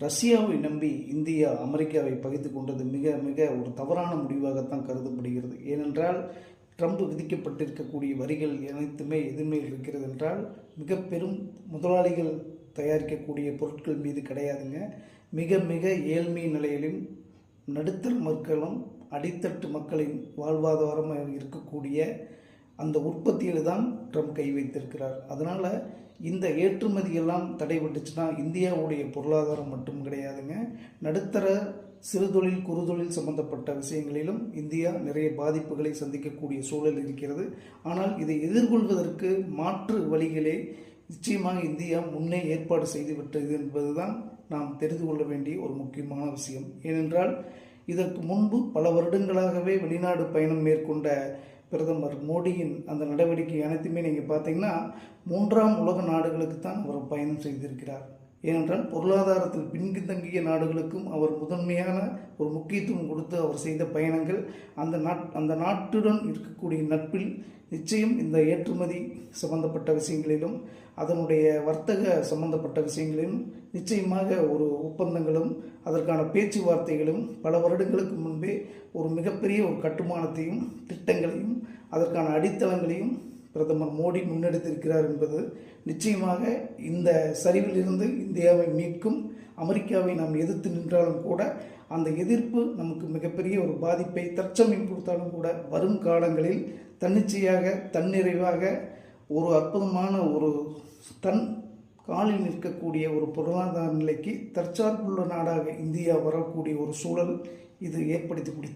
ரஷ்யாவை நம்பி இந்தியா அமெரிக்காவை பகைத்து கொண்டது மிக மிக ஒரு தவறான முடிவாகத்தான் கருதப்படுகிறது. ஏனென்றால் ட்ரம்ப் விதிக்கப்பட்டிருக்கக்கூடிய வரிகள் அனைத்துமே எதுவுமே இருக்கிறது என்றால் மிக பெரும் முதலாளிகள் தயாரிக்கக்கூடிய பொருட்கள் மீது கிடையாதுங்க. மிக மிக ஏழ்மை நிலையிலும் நடுத்தர மக்களும் அடித்தட்டு மக்களின் வாழ்வாதாரமாக இருக்கக்கூடிய அந்த உற்பத்தியில் தான் ட்ரம்ப் கை வைத்திருக்கிறார். அதனால் இந்த ஏற்றுமதியெல்லாம் தடைபட்டுச்சுன்னா இந்தியாவுடைய பொருளாதாரம் மட்டும் கிடையாதுங்க, நடுத்தர சிறுதொழில் குறுதொழில் சம்பந்தப்பட்ட விஷயங்களிலும் இந்தியா நிறைய பாதிப்புகளை சந்திக்கக்கூடிய சூழல் இருக்கிறது. ஆனால் இதை எதிர்கொள்வதற்கு மாற்று வழிகளே நிச்சயமாக இந்தியா முன்னே ஏற்பாடு செய்துவிட்டது என்பதுதான் நாம் தெரிந்து கொள்ள வேண்டிய ஒரு முக்கியமான விஷயம். ஏனென்றால் இதற்கு முன்பு பல வருடங்களாகவே வெளிநாடு பயணம் மேற்கொண்ட பிரதமர் மோடியின் அந்த நடவடிக்கை அனைத்துமே நீங்கள் பார்த்தீங்கன்னா 3ஆம் உலக நாடுகளுக்கு தான் அவர் பயணம் செய்திருக்கிறார். ஏனென்றால் பொருளாதாரத்தில் பின்தங்கிய நாடுகளுக்கும் அவர் முதன்மையான ஒரு முக்கியத்துவம் கொடுத்து அவர் செய்த பயணங்கள் அந்த நாட்டுடன் இருக்கக்கூடிய நட்பில் நிச்சயம் இந்த ஏற்றுமதி சம்பந்தப்பட்ட விஷயங்களிலும் அதனுடைய வர்த்தக சம்பந்தப்பட்ட விஷயங்களிலும் நிச்சயமாக ஒரு ஒப்பந்தங்களும் அதற்கான பேச்சுவார்த்தைகளும் பல வருடங்களுக்கு முன்பே ஒரு மிகப்பெரிய ஒரு கட்டுமானத்தையும் திட்டங்களையும் அதற்கான அடித்தளங்களையும் பிரதமர் மோடி முன்னெடுத்திருக்கிறார் என்பது நிச்சயமாக இந்த சரிவிலிருந்து இந்தியாவை மீட்கும். அமெரிக்காவை நாம் எதிர்த்து நின்றாலும் கூட அந்த எதிர்ப்பு நமக்கு மிகப்பெரிய ஒரு பாதிப்பை தற்சமயம் கொடுத்தாலும் கூட வரும் காலங்களில் தன்னிச்சையாக தன்னிறைவாக ஒரு அற்புதமான ஒரு தன் காலில் நிற்கக்கூடிய ஒரு பொருளாதார நிலைக்கு தற்சார்புள்ள நாடாக இந்தியா வரக்கூடிய ஒரு சூழல் இது ஏற்படுத்தி